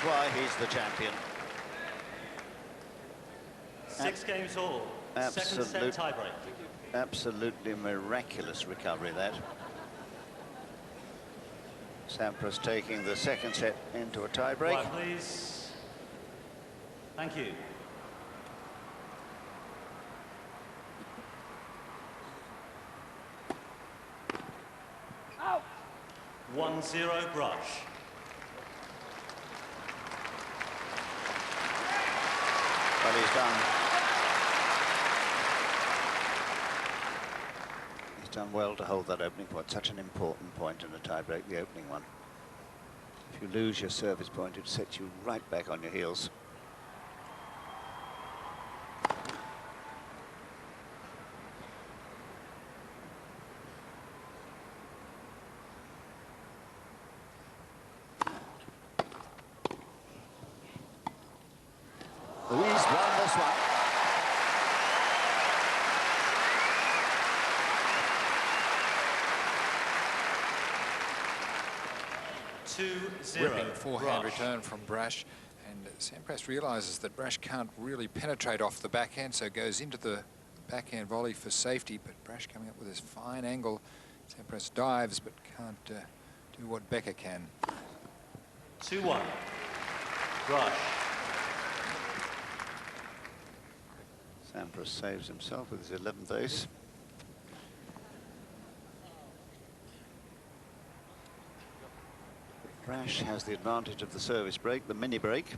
why he's the champion. 6 games all. Second set tiebreak. Absolutely miraculous recovery, that. Sampras taking the second set into a tiebreak. Right, please. Thank you. Out. 1-0 Braash. Well, he's done well to hold that opening point. Such an important point in a tiebreak, the opening one. If you lose your service point, it sets you right back on your heels. He's won this one. Whipping forehand return from Braash, and Sampras realises that Braash can't really penetrate off the backhand, so goes into the backhand volley for safety, but Braash coming up with this fine angle. Sampras dives but can't do what Becker can. 2-1 Braash. Sampras saves himself with his 11th ace. Braash has the advantage of the service break, the mini break.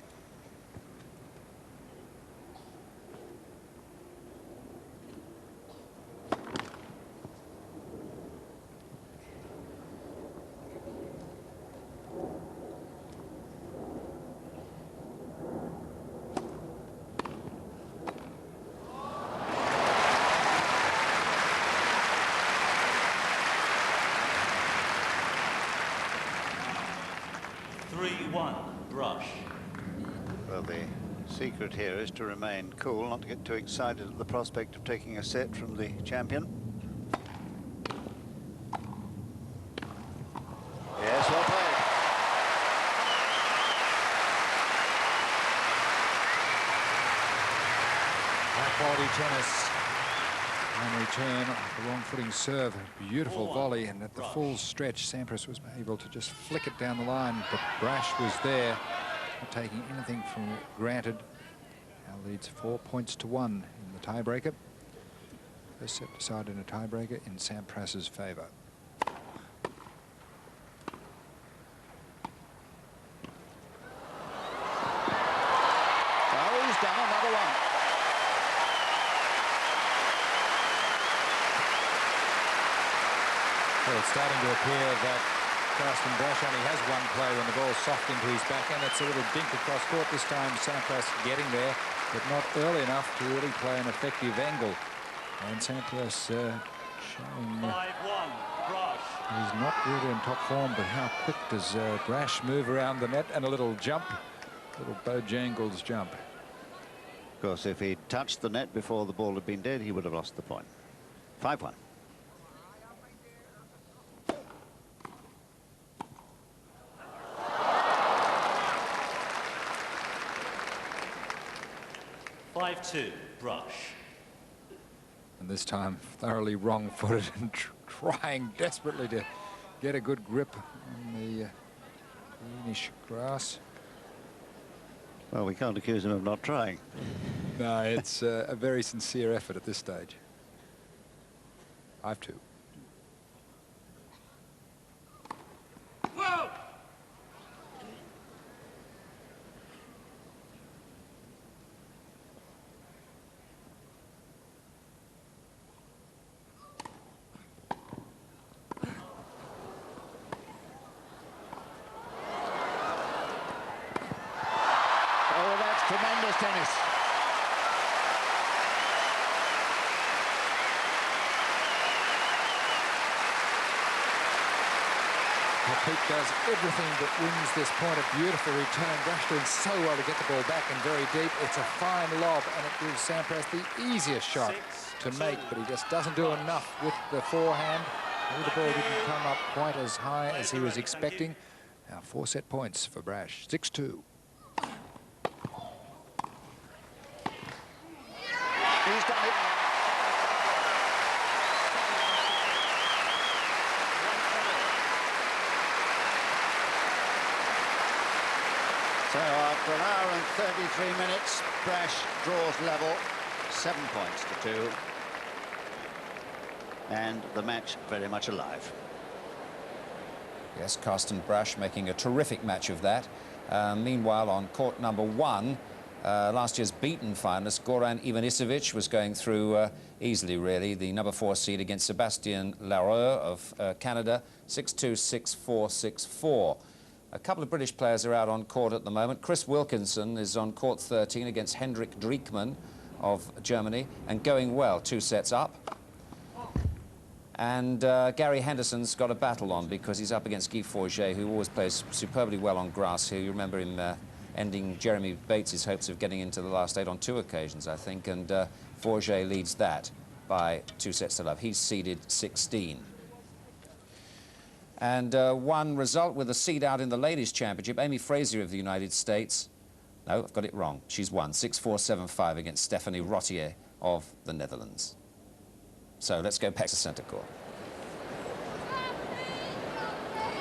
Braash. Well, the secret here is to remain cool, not to get too excited at the prospect of taking a set from the champion. Yes, well played. High quality tennis. On return, the wrong footing serve, a beautiful volley, and at the full stretch, Sampras was able to just flick it down the line, but Braash was there, not taking anything for granted. Now leads 4 points to 1 in the tiebreaker. First set decided in a tiebreaker in Sampras's favour. Well, he's done another one. Well, it's starting to appear that Carsten Braash only has one play when the ball's soft into his backhand. It's a little dink across court this time. Sampras getting there, but not early enough to really play an effective angle. And Sampras showing he's not really in top form, but how quick does Braash move around the net, and a little jump, little Bojangles jump. Of course, if he'd touched the net before the ball had been dead, he would have lost the point. 5-1. Braash. And this time thoroughly wrong-footed and trying desperately to get a good grip on the greenish grass. Well, we can't accuse him of not trying. No, it's a very sincere effort at this stage. 5-2. Tremendous tennis. Pete does everything but wins this point. A beautiful return. Braash doing so well to get the ball back and very deep. It's a fine lob, and it gives Sampras the easiest shot to make, but he just doesn't do enough with the forehand. Maybe the ball didn't come up quite as high as he was expecting. Now 4 set points for Braash. 6-2. After an hour and 33 minutes, Braash draws level, 7 points to 2. And the match very much alive. Yes, Karsten Braash making a terrific match of that. Meanwhile, on court number 1, last year's beaten finalist Goran Ivanisevic was going through easily, really. The number 4 seed against Sébastien Larue of Canada, 6-2, 6-4, 6-4. A couple of British players are out on court at the moment. Chris Wilkinson is on court 13 against Hendrik Driekman of Germany, and going well, 2 sets up. And Gary Henderson's got a battle on because he's up against Guy Forget, who always plays superbly well on grass here. You remember him ending Jeremy Bates's hopes of getting into the last 8 on 2 occasions, I think, and Forget leads that by 2 sets to love. He's seeded 16. And one result with a seed out in the Ladies' Championship, Amy Frazier of the United States. No, I've got it wrong. She's won 6-4, 7-5 against Stephanie Rottier of the Netherlands. So let's go back to centre court.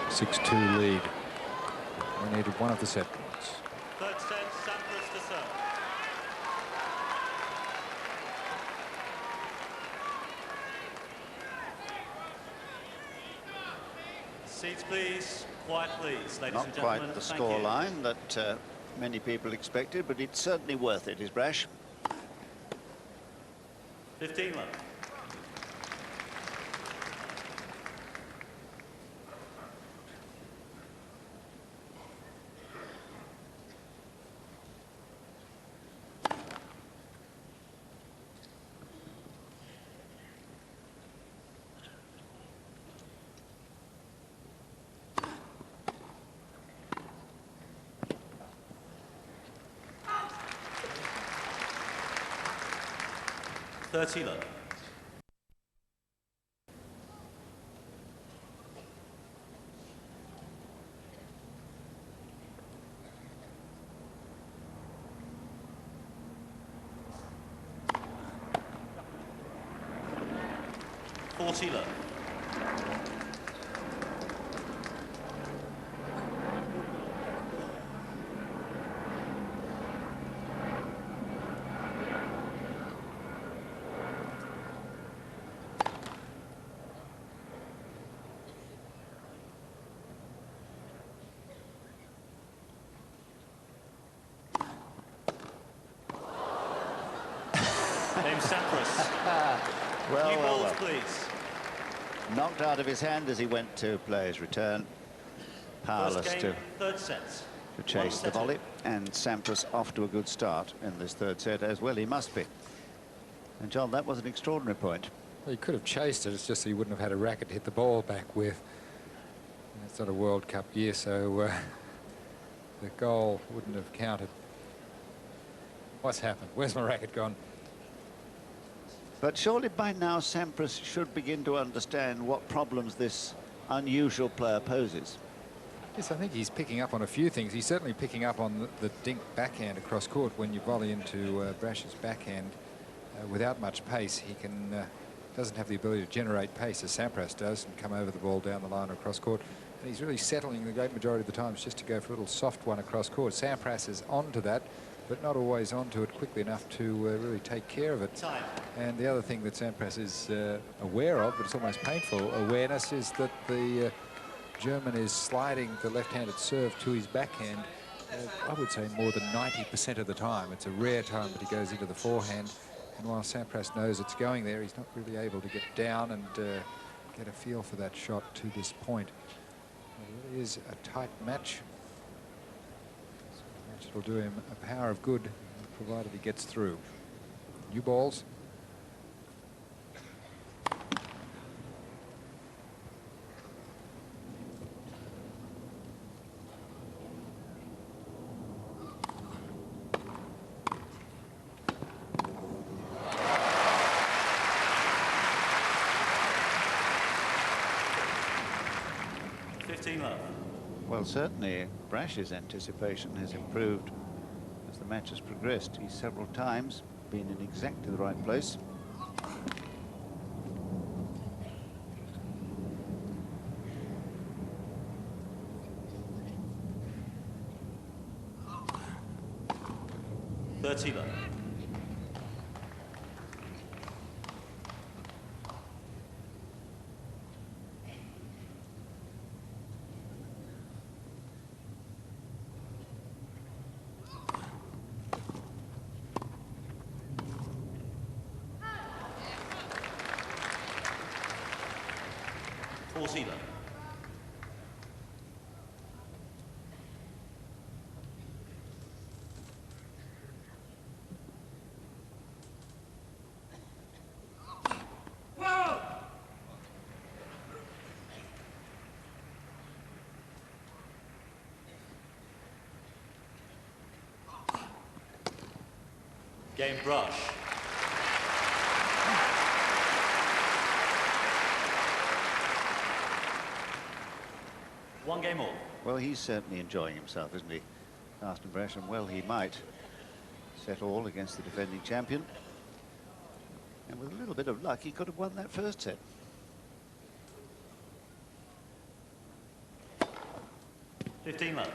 6-2 lead. We needed one of the set points. Third set, sampras to serve. Seats, please. Quiet, please, ladies and Not gentlemen. quite the Thank score you. line that many people expected, but it's certainly worth it, is Braash. 15 love. Love. Love. Sampras. Well, balls, please. Knocked out of his hand as he went to play his return. Powerless First game, third set. to chase the volley. And Sampras off to a good start in this third set as well. He must be. And John, that was an extraordinary point. Well, he could have chased it. It's just that he wouldn't have had a racket to hit the ball back with. It's not a World Cup year, so the goal wouldn't have counted. What's happened? Where's my racket gone? But surely by now Sampras should begin to understand what problems this unusual player poses. Yes, I think he's picking up on a few things. He's certainly picking up on the dink backhand across court. When you volley into Braash's backhand without much pace, he doesn't have the ability to generate pace as Sampras does and come over the ball down the line across court. And he's really settling the great majority of the times just to go for a little soft one across court. Sampras is onto that, but not always onto it quickly enough to really take care of it. Time. And the other thing that Sampras is aware of, but it's almost painful awareness, is that the German is sliding the left-handed serve to his backhand, I would say more than 90% of the time. It's a rare time that he goes into the forehand. And while Sampras knows it's going there, he's not really able to get down and get a feel for that shot to this point. It really is a tight match. Match will do him a power of good, provided he gets through. New balls. Well, certainly Braash's anticipation has improved as the match has progressed. He's several times been in exactly the right place. 30 love. Game braash. One game all. Well, he's certainly enjoying himself, isn't he, Carsten Braash? And well, he might set all against the defending champion. And with a little bit of luck, he could have won that first set. $15 love.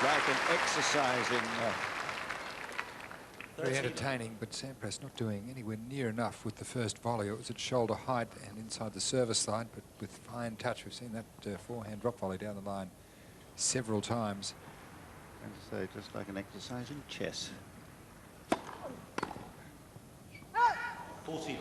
Like an exercise in... Very entertaining, but Sampras not doing anywhere near enough with the first volley. It was at shoulder height and inside the service line, but with fine touch. We've seen that forehand drop volley down the line several times. And so just like an exercise in chess. 40 love.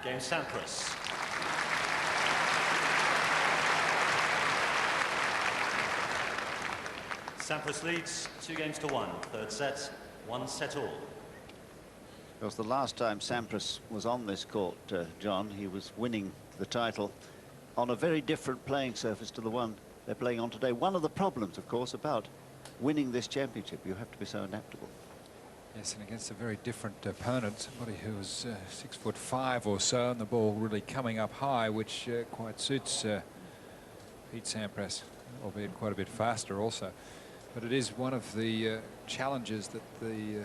Game sampras. Sampras leads 2-1. Third set, 1 set all. Because the last time Sampras was on this court, John, he was winning the title on a very different playing surface to the one they're playing on today. One of the problems, of course, about winning this championship, you have to be so adaptable. Yes, and against a very different opponent, somebody who was 6'5" or so, and the ball really coming up high, which quite suits Pete Sampras, albeit quite a bit faster also. But it is one of the challenges that the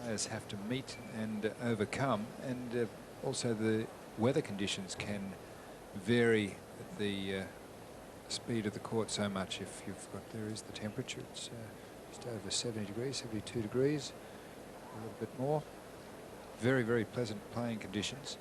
players have to meet and overcome, and also the weather conditions can vary the speed of the court so much. If you've got, there is the temperature, it's just over 70 degrees, 72 degrees. A little bit more. Very, very pleasant playing conditions.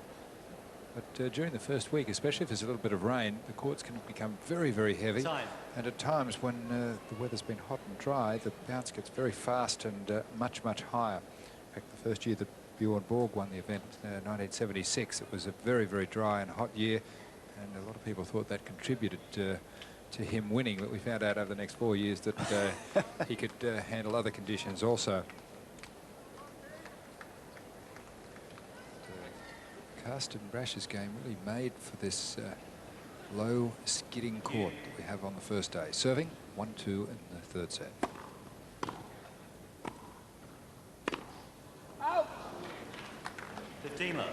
But during the first week, especially if there's a little bit of rain, the courts can become very, very heavy. Time. And at times when the weather's been hot and dry, the bounce gets very fast and much, much higher. In fact, the first year that Bjorn Borg won the event, 1976, it was a very, very dry and hot year. And a lot of people thought that contributed to him winning, but we found out over the next 4 years that he could handle other conditions also. Carsten Braash's game really made for this low skidding court that we have on the first day. Serving 1-2 in the third set. Out. 15 love.